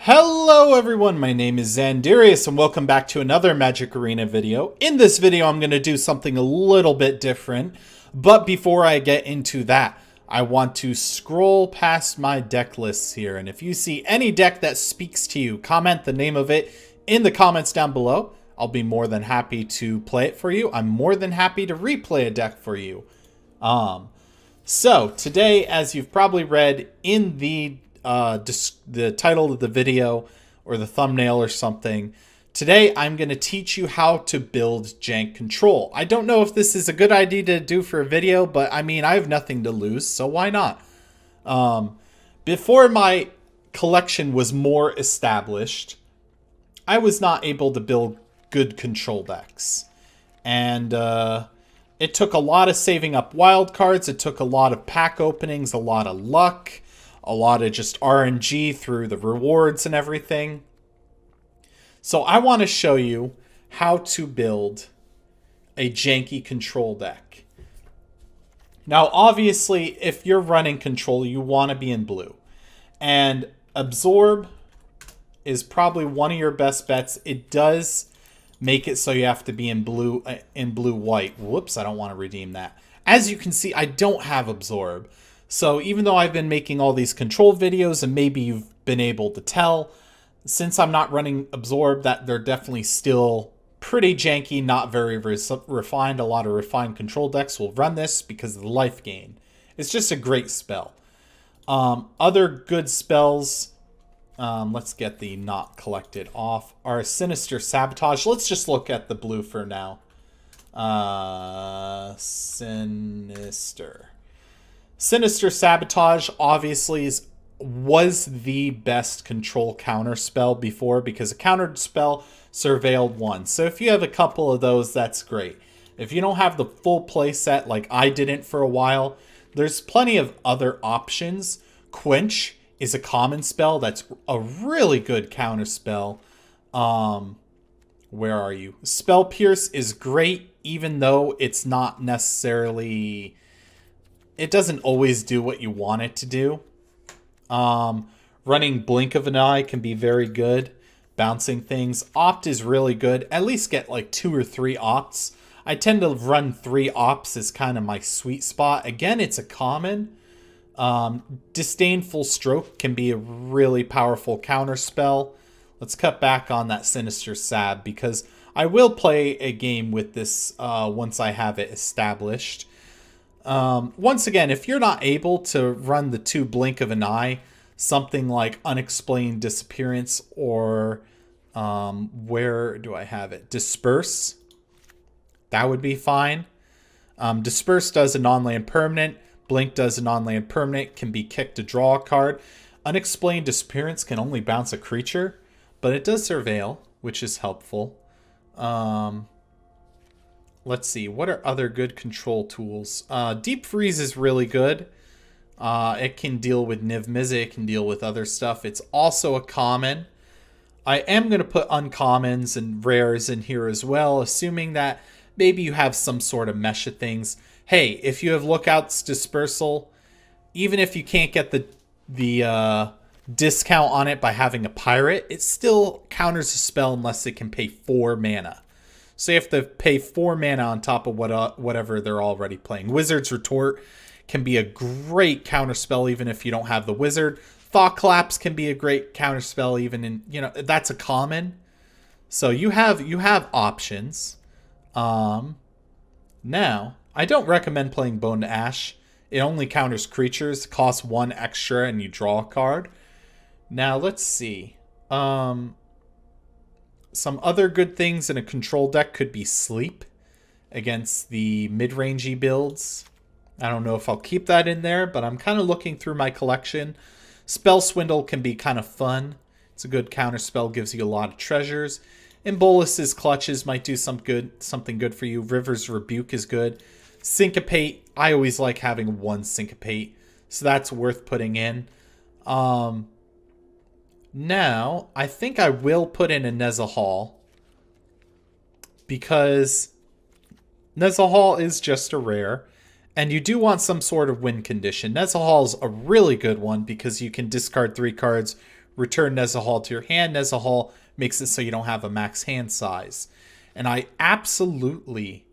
Hello everyone, my name is Xandierious and welcome back to another Magic Arena video. In this video I'm going to do something a little bit different, but before I get into that, I want to scroll past my deck lists here, and if you see any deck that speaks to you, comment the name of it in the comments down below. I'll be more than happy to play it for you. I'm more than happy to replay a deck for you. So today, as you've probably read in the title of the video or the thumbnail or something, today I'm going to teach you how to build jank control. I don't know if this is a good idea to do for a video, but I mean, I have nothing to lose, so why not? Before my collection was more established, I was not able to build good control decks. And it took a lot of saving up wild cards. It took a lot of pack openings, a lot of luck, a lot of just RNG through the rewards and everything. So I want to show you how to build a janky control deck. Now, obviously, if you're running control, you want to be in blue. And Absorb is probably one of your best bets. It does make it so you have to be in blue white. Whoops, I don't want to redeem that. As you can see, I don't have Absorb. So even though I've been making all these control videos, and maybe you've been able to tell, since I'm not running Absorb, that they're definitely still pretty janky, not very refined. A lot of refined control decks will run this because of the life gain. It's just a great spell. Other good spells, let's get the not collected off, are Sinister Sabotage. Let's just look at the blue for now. Sinister Sabotage obviously was the best control counter spell before, because a counter spell surveilled one. So if you have a couple of those, that's great. If you don't have the full play set like I didn't for a while, there's plenty of other options. Quench is a common spell that's a really good counter spell. Where are you? Spell Pierce is great, even though it's not necessarily... It doesn't always do what you want it to do. Running Blink of an Eye can be very good. Bouncing things. Opt is really good. At least get like 2 or 3 opts. I tend to run 3 opts as kind of my sweet spot. Again, it's a common. Disdainful Stroke can be a really powerful counter spell. Let's cut back on that Sinister Sab, because I will play a game with this once I have it established. Once again, if you're not able to run the 2 Blink of an Eye, something like Unexplained Disappearance or where do I have it? Disperse. That would be fine. Disperse does a non-land permanent. Blink does a non-land permanent. Can be kicked to draw a card. Unexplained Disappearance can only bounce a creature, but it does surveil, which is helpful. Let's see, what are other good control tools? Deep Freeze is really good. It can deal with Niv Mizzet, it can deal with other stuff. It's also a common. I am going to put uncommons and rares in here as well, assuming that maybe you have some sort of mesh of things. Hey, if you have Lookout's Dispersal, even if you can't get the discount on it by having a pirate, it still counters a spell unless it can pay 4 mana. So you have to pay 4 mana on top of whatever they're already playing. Wizard's Retort can be a great counterspell even if you don't have the wizard. Thought Collapse can be a great counterspell even in, that's a common. So you have options. Now, I don't recommend playing Bone to Ash. It only counters creatures, costs 1 extra, and you draw a card. Now, let's see. Some other good things in a control deck could be Sleep against the mid-rangey builds. I don't know if I'll keep that in there, but I'm kind of looking through my collection. Spell Swindle can be kind of fun. It's a good counter spell, gives you a lot of treasures. And Bolus's Clutches might do something good for you. River's Rebuke is good. Syncopate, I always like having 1 Syncopate, so that's worth putting in. Now, I think I will put in a Nezahal, because Nezahal is just a rare, And you do want some sort of win condition. Nezahal's a really good one because you can discard 3 cards, return Nezahal to your hand. Nezahal makes it so you don't have a max hand size. And I absolutely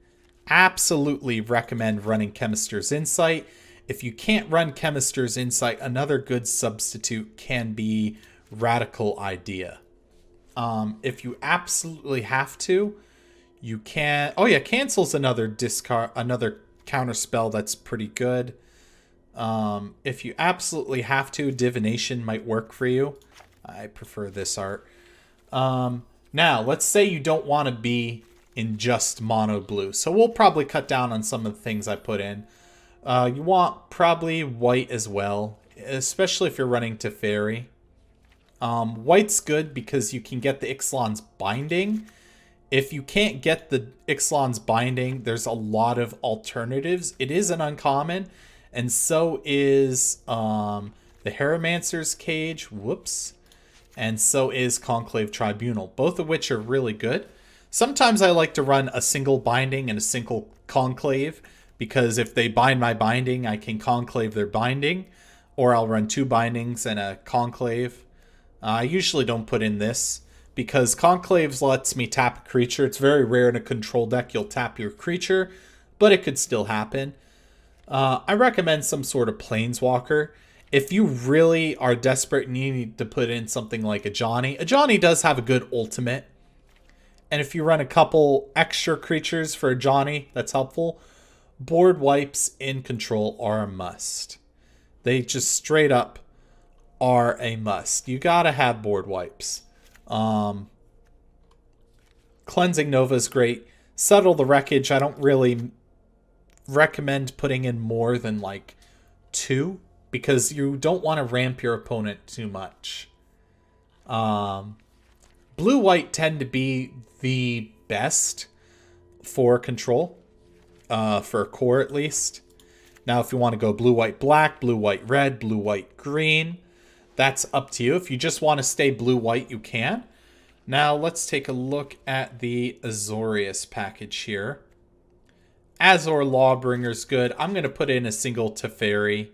recommend running Chemister's Insight. If you can't run Chemister's Insight, another good substitute can be Radical Idea. If you absolutely have to, you can... Oh yeah, Cancel's another counter spell that's pretty good. If you absolutely have to, Divination might work for you. I prefer this art. Now, let's say you don't want to be in just mono blue. So we'll probably cut down on some of the things I put in. You want probably white as well, especially if you're running Teferi. White's good because you can get the Ixalan's Binding. If you can't get the Ixalan's Binding, there's a lot of alternatives. It is an uncommon, and so is the Hieromancer's Cage. Whoops. And so is Conclave Tribunal, both of which are really good. Sometimes I like to run a single Binding and a single Conclave, because if they bind my Binding, I can Conclave their Binding, or I'll run 2 Bindings and a Conclave. I usually don't put in this, because Conclaves lets me tap a creature. It's very rare in a control deck you'll tap your creature, but it could still happen. I recommend some sort of Planeswalker. If you really are desperate and you need to put in something like a Johnny does have a good ultimate. And if you run a couple extra creatures for a Johnny, that's helpful. Board wipes in control are a must. They just straight up are a must. You gotta have board wipes. Cleansing Nova is great. Settle the Wreckage, I don't really recommend putting in more than like 2, because you don't want to ramp your opponent too much. Blue-white tend to be the best for control, for core at least. Now, if you want to go blue-white-black, blue-white-red, blue-white-green, that's up to you. If you just want to stay blue-white, you can. Now, let's take a look at the Xandierious package here. Azor Lawbringer's good. I'm going to put in a single Teferi.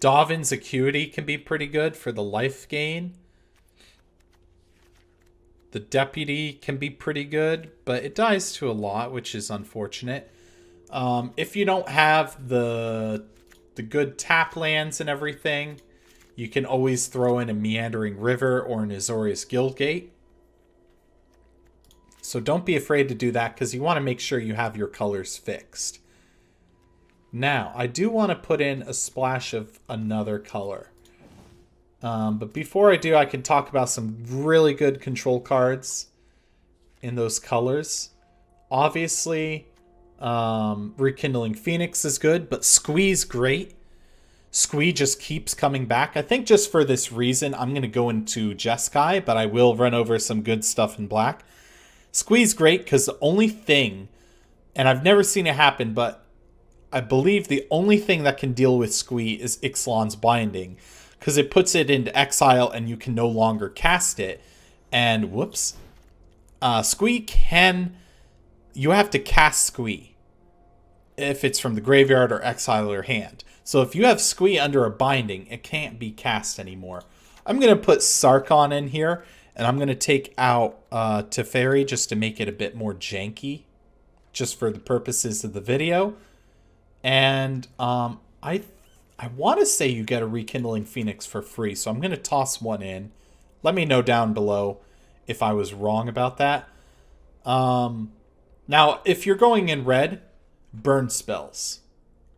Dovin's Acuity can be pretty good for the life gain. The Deputy can be pretty good, but it dies to a lot, which is unfortunate. If you don't have the good tap lands and everything, you can always throw in a Meandering River or an Azorius Guildgate. So don't be afraid to do that, because you want to make sure you have your colors fixed. Now, I do want to put in a splash of another color. But before I do, I can talk about some really good control cards in those colors. Obviously, Rekindling Phoenix is good, but Squee's great. Squee just keeps coming back. I think just for this reason, I'm going to go into Jeskai, but I will run over some good stuff in black. Squee's great because the only thing, and I've never seen it happen, but I believe the only thing that can deal with Squee is Ixalan's Binding, because it puts it into exile and you can no longer cast it. And whoops, Squee can, you have to cast Squee if it's from the graveyard or exile or hand. So if you have Squee under a Binding, it can't be cast anymore. I'm going to put Sarkon in here, and I'm going to take out Teferi just to make it a bit more janky, just for the purposes of the video. And I want to say you get a Rekindling Phoenix for free, so I'm going to toss one in. Let me know down below if I was wrong about that. Now, if you're going in red, burn spells.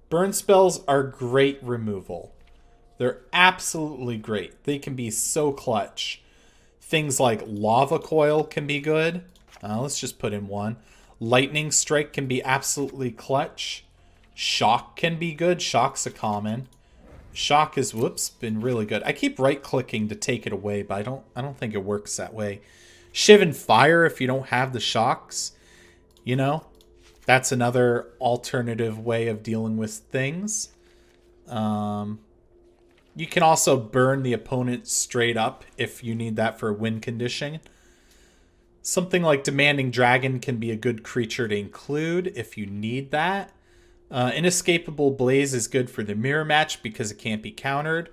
Burn spells are great removal. They're absolutely great. They can be so clutch. Things like Lava Coil can be good. Let's just put in one. Lightning Strike can be absolutely clutch. Shock can be good. Shock's a common. Shock is, whoops, been really good. I keep right-clicking to take it away, but I don't think it works that way. Shiv and Fire, if you don't have the shocks, you know, that's another alternative way of dealing with things. You can also burn the opponent straight up if you need that for a win condition. Something like Demanding Dragon can be a good creature to include if you need that. Inescapable Blaze is good for the mirror match because it can't be countered.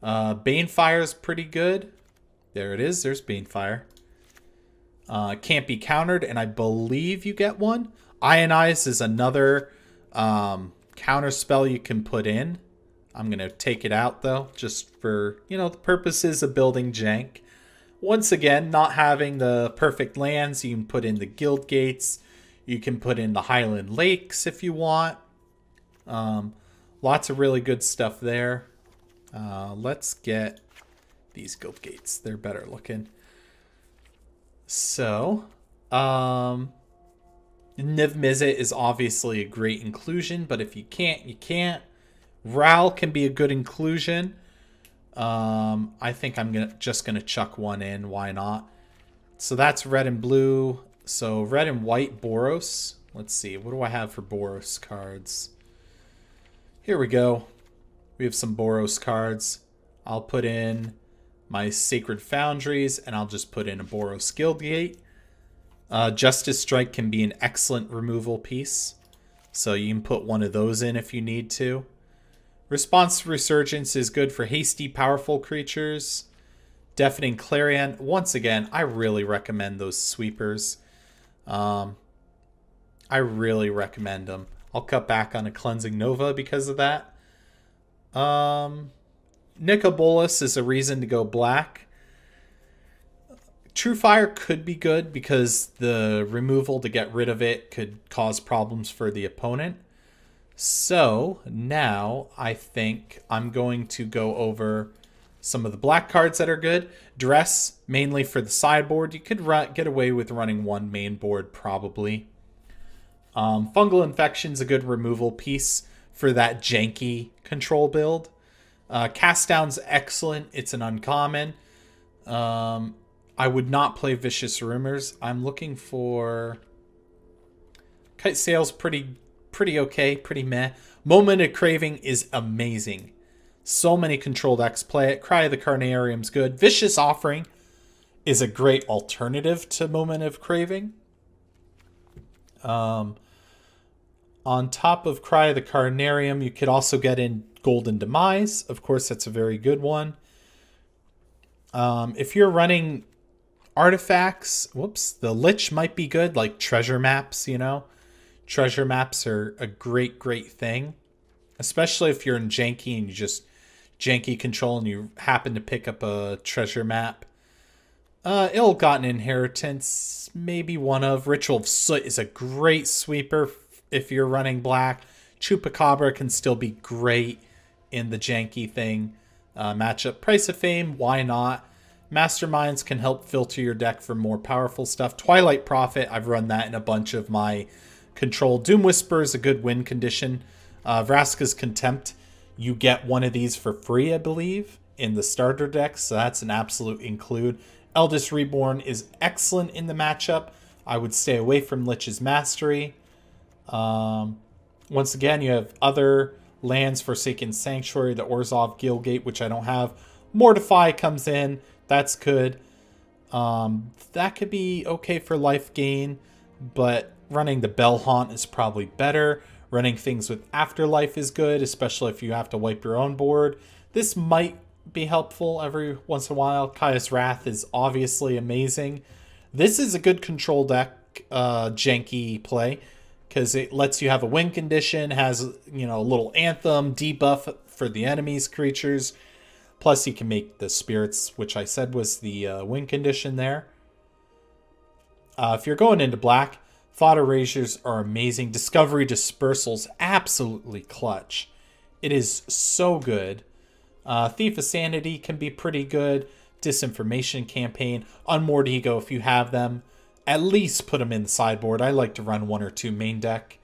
Banefire is pretty good. There it is. There's Banefire. Can't be countered, and I believe you get one. Ionize is another counter spell you can put in. I'm going to take it out, though, just for, the purposes of building jank. Once again, not having the perfect lands, you can put in the Guild Gates. You can put in the Highland Lakes if you want. Lots of really good stuff there. Let's get these Guild Gates. They're better looking. So, Niv Mizzet is obviously a great inclusion, but if you can't, you can't. Ral can be a good inclusion. I think I'm just gonna chuck one in. Why not? So that's red and blue. So red and white Boros. Let's see. What do I have for Boros cards? Here we go. We have some Boros cards. I'll put in my Sacred Foundries, and I'll just put in a Boros Guild Gate. Justice Strike can be an excellent removal piece. So you can put one of those in if you need to. Response Resurgence is good for hasty, powerful creatures. Deafening Clarion. Once again, I really recommend those sweepers. I really recommend them. I'll cut back on a Cleansing Nova because of that. Nicol Bolas is a reason to go black. True Fire could be good because the removal to get rid of it could cause problems for the opponent. So now I think I'm going to go over some of the black cards that are good. Dress, mainly for the sideboard. You could get away with running one main board probably. Fungal Infection's a good removal piece for that janky control build. Cast Down's excellent. It's an uncommon. I would not play Vicious Rumors. I'm looking for... Kite Sail's pretty okay, pretty meh. Moment of Craving is amazing. So many control decks play it. Cry of the Carnarium's good. Vicious Offering is a great alternative to Moment of Craving. On top of Cry of the Carnarium, you could also get in Golden Demise. Of course, that's a very good one. If you're running artifacts, the Lich might be good, like treasure maps, Treasure maps are a great thing. Especially if you're in janky and you just janky control and you happen to pick up a treasure map. Ill-Gotten Inheritance, maybe one of. Ritual of Soot is a great sweeper if you're running black. Chupacabra can still be great in the janky thing matchup. Price of Fame, why not? Masterminds can help filter your deck for more powerful stuff. Twilight Prophet, I've run that in a bunch of my control. Doom Whisper is a good win condition. Vraska's Contempt, you get one of these for free, I believe, in the starter deck, so that's an absolute include. Eldest Reborn is excellent in the matchup. I would stay away from Lich's Mastery. Once again, you have other lands, Forsaken Sanctuary, the Orzhov Guildgate, which I don't have. Mortify comes in. That's good. That could be okay for life gain, but running the Bell Haunt is probably better. Running things with Afterlife is good, especially if you have to wipe your own board. This might be helpful every once in a while. Kaya's Wrath is obviously amazing. This is a good control deck janky play because it lets you have a win condition, has a little anthem, debuff for the enemy's creatures. Plus you can make the spirits, which I said was the win condition there. If you're going into black, Thought Erasures are amazing. Discovery Dispersal's absolutely clutch. It is so good. Thief of Sanity can be pretty good. Disinformation Campaign. Unmoored Ego, if you have them, at least put them in the sideboard. I like to run one or two main deck.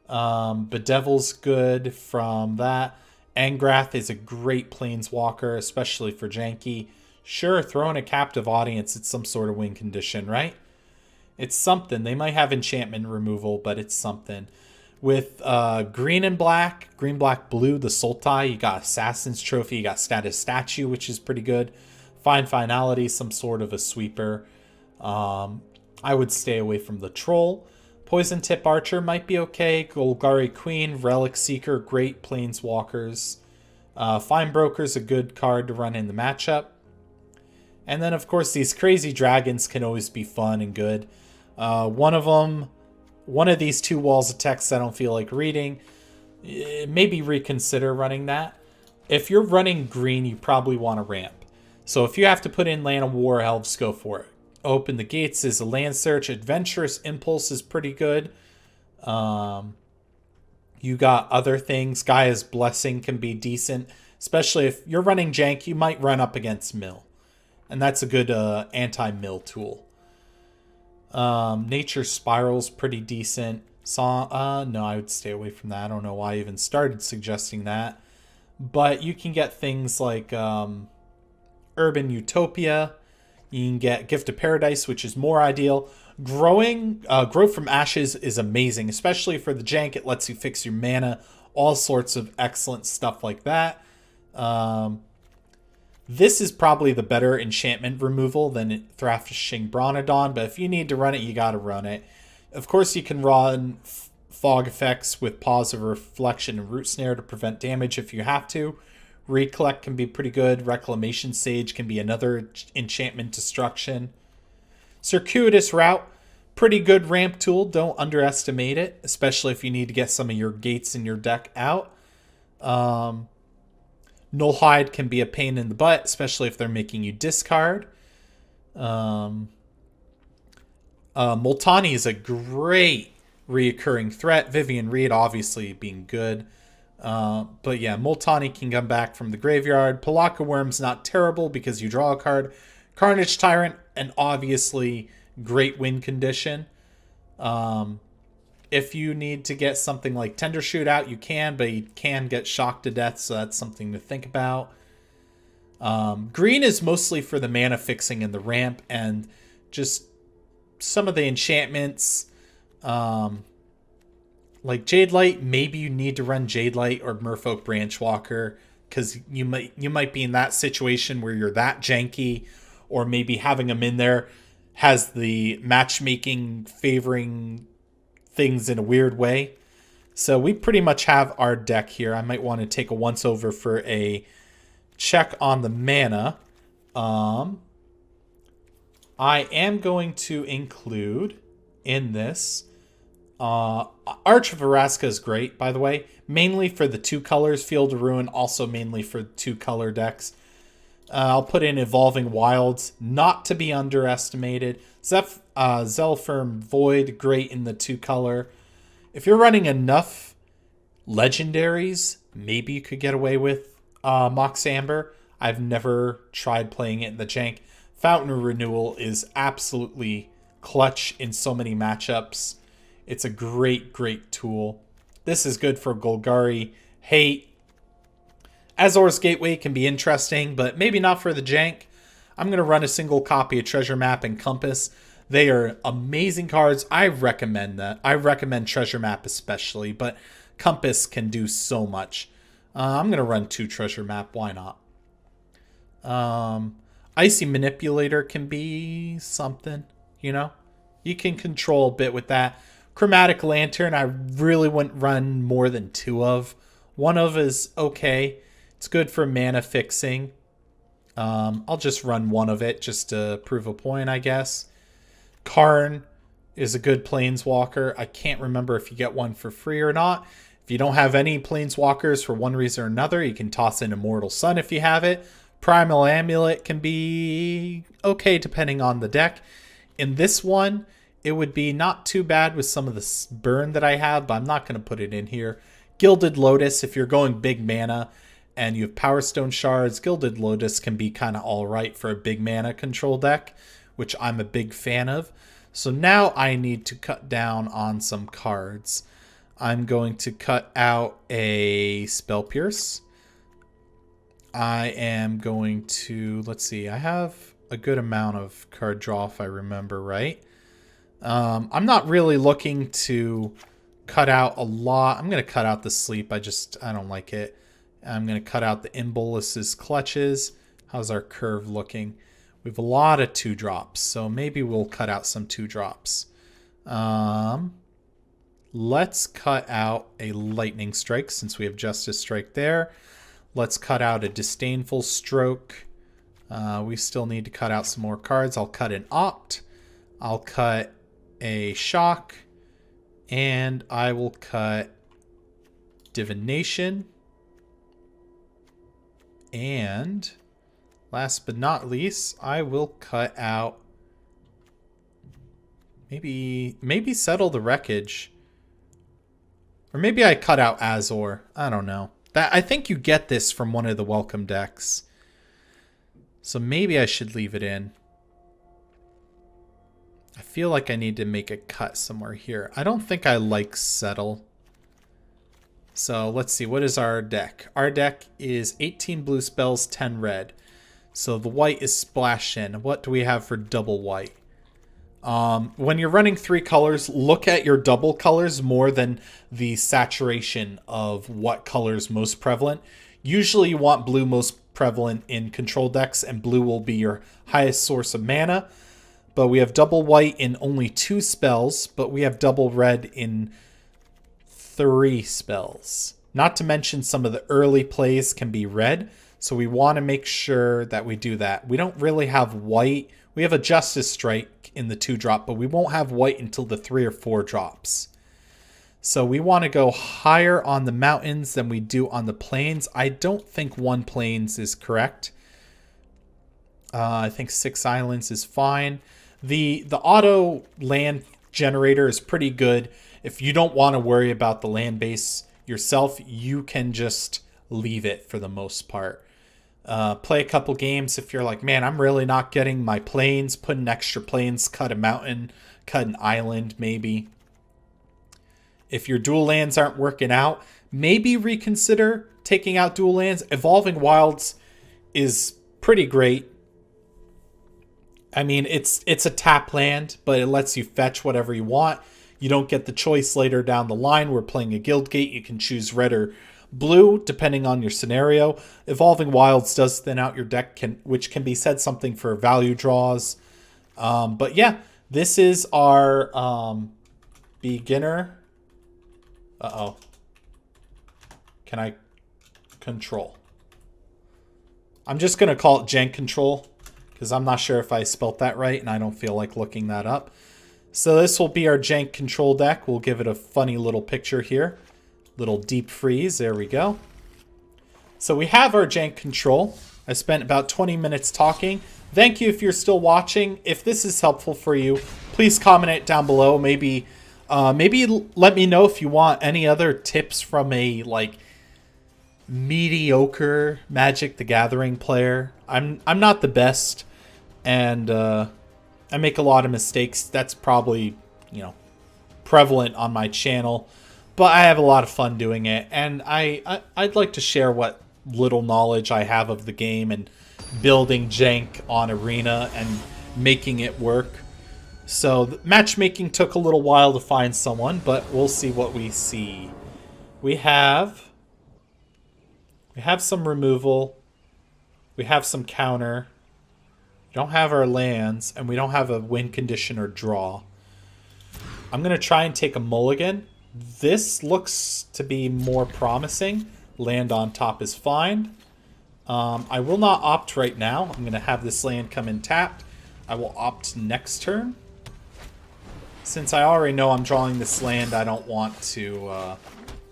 Bedevil's good from that. Angrath is a great planeswalker, especially for janky. Sure, throw in a captive audience. It's some sort of win condition, right? It's something. They might have enchantment removal, but it's something. With green and black, green, black, blue, the Sultai, you got Assassin's Trophy, you got Status Statue, which is pretty good. Fine Finality, some sort of a sweeper. I would stay away from the Troll. Poison Tip Archer might be okay. Golgari Queen, Relic Seeker, great planeswalkers. Fine Broker's a good card to run in the matchup. And then, of course, these crazy dragons can always be fun and good. One of these 2 walls of text I don't feel like reading. Maybe reconsider running that. If you're running green, you probably want to ramp. So if you have to put in Land of War Elves, go for it. Open the Gates is a land search. Adventurous Impulse is pretty good. You got other things. Gaia's Blessing can be decent. Especially if you're running jank, you might run up against mill. And that's a good anti-mill tool. Nature Spiral's pretty decent. No, I would stay away from that. I don't know why I even started suggesting that. But you can get things like Urban Utopia. You can get Gift of Paradise, which is more ideal. Grow from Ashes is amazing, especially for the jank. It lets you fix your mana. All sorts of excellent stuff like that. This is probably the better enchantment removal than Thrashing Bronodon, but if you need to run it, you got to run it. Of course, you can run Fog Effects with Pause of Reflection and Root Snare to prevent damage if you have to. Recollect can be pretty good. Reclamation Sage can be another enchantment destruction. Circuitous Route, pretty good ramp tool. Don't underestimate it, especially if you need to get some of your gates in your deck out. Nullhide can be a pain in the butt, especially if they're making you discard. Multani is a great reoccurring threat. Vivian Reed obviously being good. But yeah, Multani can come back from the graveyard. Palaka Worm's not terrible because you draw a card. Carnage Tyrant, and obviously great win condition. If you need to get something like Tender Shootout, you can, but you can get shocked to death, so that's something to think about. Green is mostly for the mana fixing and the ramp, and just some of the enchantments. Like Jade Light, maybe you need to run Jade Light or Merfolk Branchwalker, because you might be in that situation where you're that janky, or maybe having them in there has the matchmaking favoring things in a weird way. So we pretty much have our deck here. I might want to take a once over for a check on the mana. I am going to include in this Arch of Araska is great, by the way, mainly for the 2 colors. Field of Ruin also mainly for 2 color decks. I'll put in Evolving Wilds, not to be underestimated. Zelfirm Void, great in the 2 color. If you're running enough legendaries, maybe you could get away with Mox Amber. I've never tried playing it in the jank. Fountain of Renewal is absolutely clutch in so many matchups. It's a great, great tool. This is good for Golgari Hate. Azor's Gateway can be interesting, but maybe not for the jank. I'm going to run a single copy of Treasure Map and Compass. They are amazing cards. I recommend that. I recommend Treasure Map especially, but Compass can do so much. I'm going to run 2 Treasure Map. Why not? Icy Manipulator can be something, you know? You can control a bit with that. Chromatic Lantern, I really wouldn't run more than 2 of. 1 of is okay. It's good for mana fixing. I'll just run 1 of it just to prove a point, I guess. Karn is a good planeswalker. I can't remember if you get one for free or not. If you don't have any planeswalkers for one reason or another, you can toss in Immortal Sun if you have it. Primal Amulet can be okay depending on the deck. In this one, it would be not too bad with some of the burn that I have, but I'm not going to put it in here. Gilded Lotus, if you're going big mana and you have Power Stone Shards, Gilded Lotus can be kind of alright for a big mana control deck, which I'm a big fan of. So now I need to cut down on some cards. I'm going to cut out a Spell Pierce. I am going to, let's see, I have a good amount of card draw if I remember right. I'm not really looking to cut out a lot. I'm going to cut out the Sleep. I don't like it. I'm going to cut out the Imbolus's Clutches. How's our curve looking? We have a lot of 2-drops, so maybe we'll cut out some 2-drops. Let's cut out a Lightning Strike since we have Justice Strike there. Let's cut out a Disdainful Stroke. We still need to cut out some more cards. I'll cut an Opt. I'll cut a Shock. And I will cut Divination. And last but not least, I will cut out maybe Settle the Wreckage. Or maybe I cut out Azor. I don't know. I think you get this from one of the welcome decks. So maybe I should leave it in. I feel like I need to make a cut somewhere here. I don't think I like Settle. So let's see. What is our deck? Our deck is 18 blue spells, 10 red. So the white is Splash In. What do we have for double white? When you're running 3 colors, look at your double colors more than the saturation of what color is most prevalent. Usually you want blue most prevalent in control decks, and blue will be your highest source of mana. But we have double white in only 2 spells, but we have double red in 3 spells. Not to mention some of the early plays can be red, so we want to make sure that we do that. We don't really have white. We have a Justice Strike in the 2-drop, but we won't have white until the 3 or 4 drops. So we want to go higher on the mountains than we do on the plains. I don't think 1 plains is correct. I think 6 islands is fine. The auto land generator is pretty good. If you don't want to worry about the land base yourself, you can just leave it for the most part. Play a couple games. If you're like, man, I'm really not getting my plains, put in extra plains, cut a mountain, cut an island maybe. If your dual lands aren't working out, maybe reconsider taking out dual lands. Evolving Wilds is pretty great. I mean, it's a tap land, but it lets you fetch whatever you want. You don't get the choice later down the line. We're playing a guild gate. You can choose red or blue, depending on your scenario. Evolving Wilds does thin out your deck, which can be said something for value draws. But yeah, this is our beginner. Uh-oh. Can I control? I'm just going to call it Jank Control, because I'm not sure if I spelt that right, and I don't feel like looking that up. So this will be our Jank Control deck. We'll give it a funny little picture here. Little deep freeze. There we go. So we have our Jank Control. I spent about 20 minutes talking. Thank you if you're still watching. If this is helpful for you, please comment it down below. Maybe let me know if you want any other tips from a mediocre Magic the Gathering player. I'm not the best, and I make a lot of mistakes. That's probably, prevalent on my channel, but I have a lot of fun doing it, and I'd like to share what little knowledge I have of the game and building jank on Arena and making it work. So the matchmaking took a little while to find someone, but we'll see what we see. We have some removal. We have some counter. We don't have our lands, and we don't have a win condition or draw. I'm going to try and take a mulligan. This looks to be more promising. Land on top is fine. I will not opt right now. I'm going to have this land come in tapped. I will opt next turn. Since I already know I'm drawing this land, I don't want to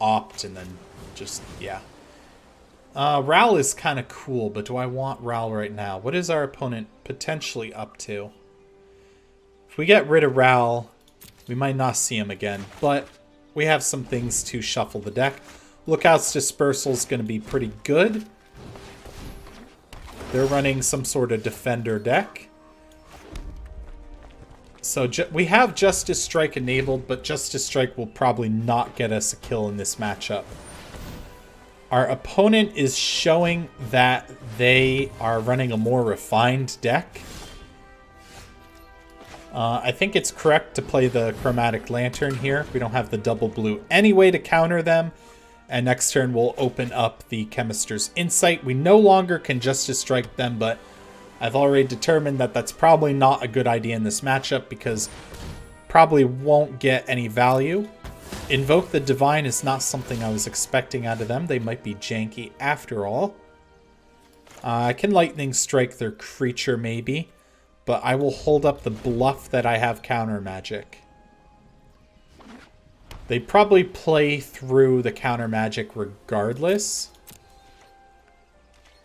opt and then just, yeah. Ral is kind of cool, but do I want Ral right now? What is our opponent potentially up to? If we get rid of Ral, we might not see him again, but we have some things to shuffle the deck. Lookout's Dispersal is going to be pretty good. They're running some sort of defender deck. So we have Justice Strike enabled, but Justice Strike will probably not get us a kill in this matchup. Our opponent is showing that they are running a more refined deck. I think it's correct to play the Chromatic Lantern here. We don't have the double blue anyway to counter them. And next turn we'll open up the Chemist's Insight. We no longer can Justice Strike them, but I've already determined that that's probably not a good idea in this matchup because probably won't get any value. Invoke the Divine is not something I was expecting out of them. They might be janky after all. I can Lightning Strike their creature maybe, but I will hold up the bluff that I have counter magic. They probably play through the counter magic regardless.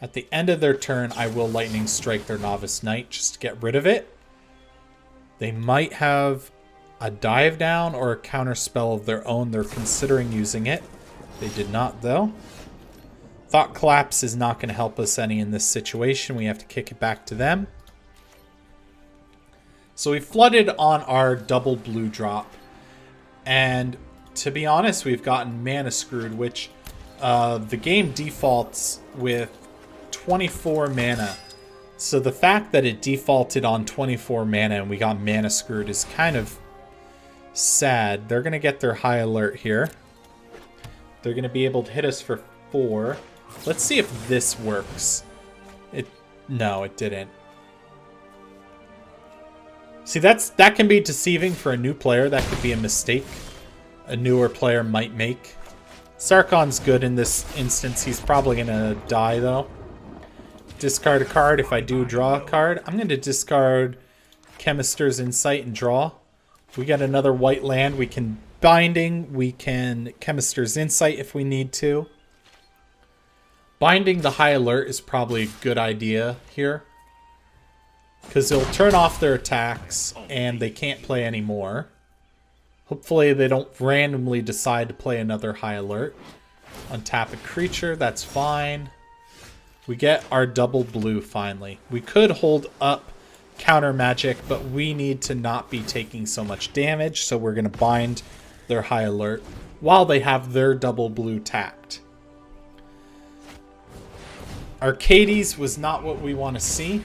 At the end of their turn, I will Lightning Strike their Novice Knight just to get rid of it. They might have a dive down or a counter spell of their own. They're considering using it. They did not, though. Thought Collapse is not going to help us any in this situation. We have to kick it back to them. So we flooded on our double blue drop. And to be honest, we've gotten mana screwed, which the game defaults with 24 mana. So the fact that it defaulted on 24 mana and we got mana screwed is kind of sad. They're going to get their high alert here. They're going to be able to hit us for 4. Let's see if this works. No, it didn't. See, that can be deceiving for a new player. That could be a mistake a newer player might make. Sarkon's good in this instance. He's probably going to die, though. Discard a card. If I do draw a card, I'm going to discard Chemister's Insight and draw. We got another white land. We can Binding. We can Chemister's Insight if we need to. Binding the high alert is probably a good idea here, because it'll turn off their attacks and they can't play anymore. Hopefully they don't randomly decide to play another high alert. Untap a creature, that's fine. We get our double blue finally. We could hold up counter magic, but we need to not be taking so much damage, so we're going to bind their high alert while they have their double blue tapped. Arcades was not what we want to see,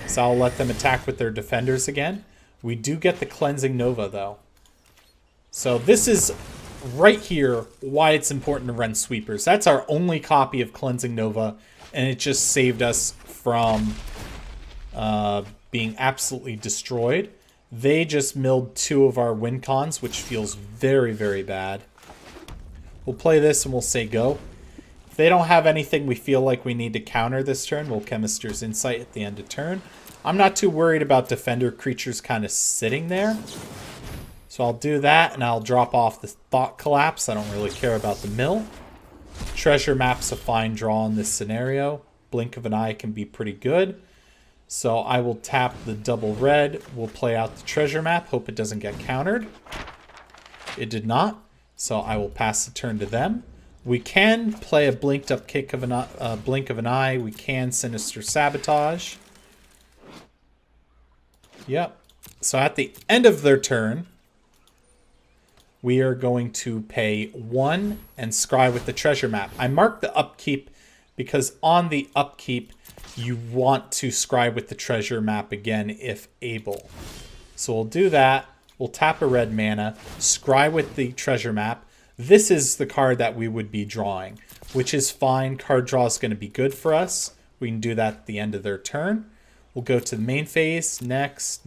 so I'll let them attack with their defenders again. We do get the Cleansing Nova, though. So this is right here why it's important to run sweepers. That's our only copy of Cleansing Nova, and it just saved us from being absolutely destroyed. They just milled 2 of our win cons, which feels very, very bad. We'll play this and we'll say go. If they don't have anything we feel like we need to counter this turn, we'll Chemister's Insight at the end of turn. I'm not too worried about defender creatures kind of sitting there. So I'll do that, and I'll drop off the Thought Collapse. I don't really care about the mill. Treasure Map's a fine draw in this scenario. Blink of an Eye can be pretty good. So I will tap the double red. We'll play out the Treasure Map. Hope it doesn't get countered. It did not. So I will pass the turn to them. We can play a Blink of an Eye. We can Sinister Sabotage. Yep. So at the end of their turn, we are going to pay 1 and scry with the Treasure Map. I marked the upkeep because on the upkeep, you want to scry with the Treasure Map again if able. So we'll do that. We'll tap a red mana, scry with the Treasure Map. This is the card that we would be drawing, which is fine. Card draw is going to be good for us. We can do that at the end of their turn. We'll go to the main phase. Next.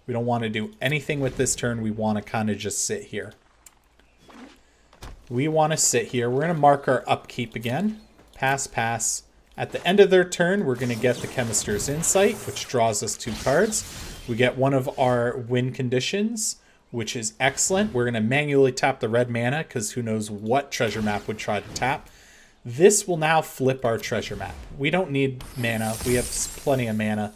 We don't want to do anything with this turn. We want to kind of just sit here. We want to sit here. We're going to mark our upkeep again. Pass. At the end of their turn, we're going to get the Chemister's Insight, which draws us 2 cards. We get one of our win conditions, which is excellent. We're going to manually tap the red mana, because who knows what Treasure Map would try to tap. This will now flip our Treasure Map. We don't need mana. We have plenty of mana.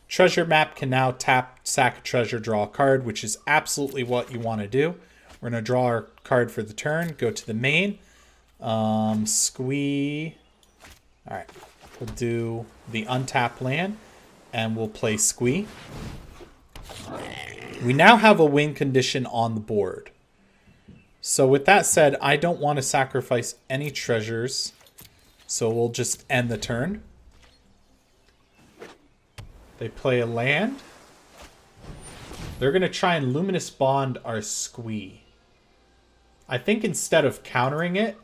Treasure Map can now tap, sack a treasure, draw a card, which is absolutely what you want to do. We're going to draw our card for the turn, go to the main. Squee. All right. We'll do the untap land, and we'll play Squee. We now have a win condition on the board. So with that said, I don't want to sacrifice any treasures, so we'll just end the turn. They play a land. They're going to try and Luminous Bond our Squee. I think instead of countering it,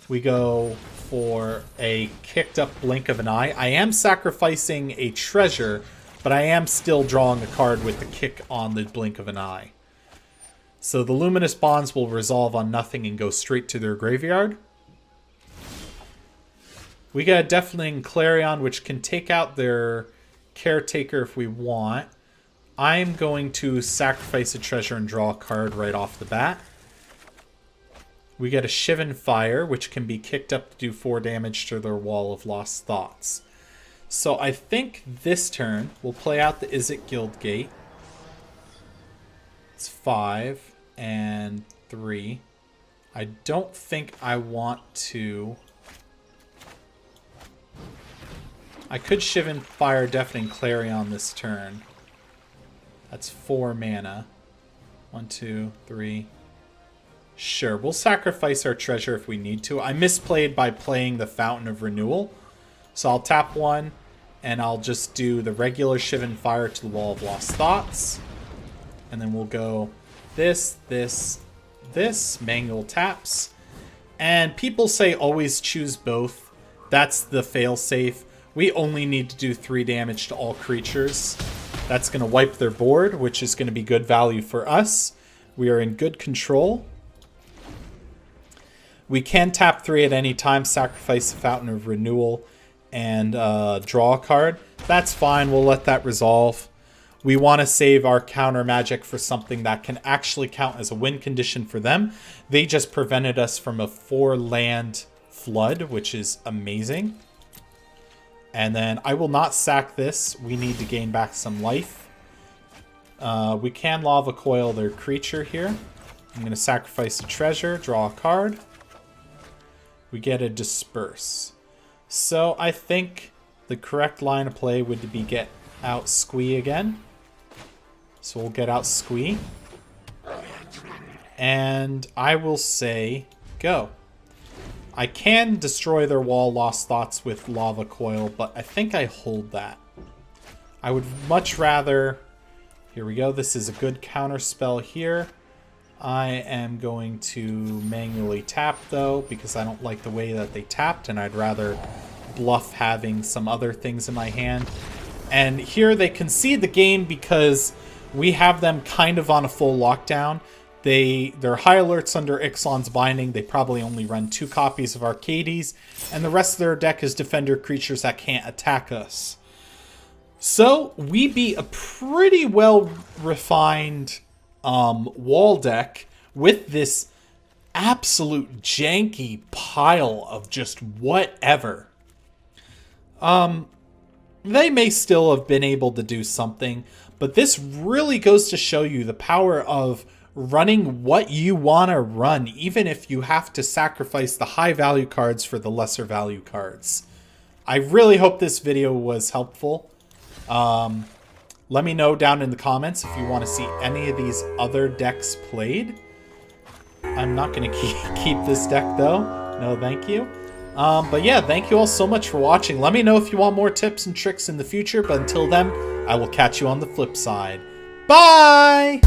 we go for a kicked up Blink of an Eye. I am sacrificing a treasure, but I am still drawing a card with the kick on the Blink of an Eye. So the Luminous Bonds will resolve on nothing and go straight to their graveyard. We got a Deafening Clarion, which can take out their Caretaker if we want. I'm going to sacrifice a treasure and draw a card right off the bat. We get a Shivan Fire, which can be kicked up to do 4 damage to their Wall of Lost Thoughts. So I think this turn we'll play out the Izzet Guildgate. It's 5 and 3. I don't think I want to... I could Shivan Fire Deafening Clarion this turn. That's 4 mana. 1, 2, 3. Sure, we'll sacrifice our treasure if we need to. I misplayed by playing the Fountain of Renewal. So I'll tap 1, and I'll just do the regular Shivan Fire to the Wall of Lost Thoughts. And then we'll go this, manual taps. And people say always choose both. That's the failsafe. We only need to do 3 damage to all creatures. That's going to wipe their board, which is going to be good value for us. We are in good control. We can tap 3 at any time, sacrifice the Fountain of Renewal, and draw a card. That's fine. We'll let that resolve. We want to save our counter magic for something that can actually count as a win condition for them. They just prevented us from a 4-land flood, which is amazing. And then I will not sack this. We need to gain back some life. We can Lava Coil their creature here. I'm going to sacrifice a treasure, draw a card. We get a Disperse. So I think the correct line of play would be get out Squee again. So we'll get out Squee. And I will say go. I can destroy their Wall Lost Thoughts with Lava Coil, but I think I hold that. I would much rather... Here we go. This is a good counter spell here. I am going to manually tap, though, because I don't like the way that they tapped, and I'd rather bluff having some other things in my hand. And here they concede the game because we have them kind of on a full lockdown. They're high alerts under Ixalan's Binding. They probably only run 2 copies of Arcades, and the rest of their deck is defender creatures that can't attack us. So we beat a pretty well refined wall deck with this absolute janky pile of just whatever. They may still have been able to do something, but this really goes to show you the power of running what you want to run, even if you have to sacrifice the high value cards for the lesser value cards. I really hope this video was helpful. Let me know down in the comments if you want to see any of these other decks played. I'm not going to keep this deck though. No, thank you. But yeah, thank you all so much for watching. Let me know if you want more tips and tricks in the future, but until then, I will catch you on the flip side. Bye!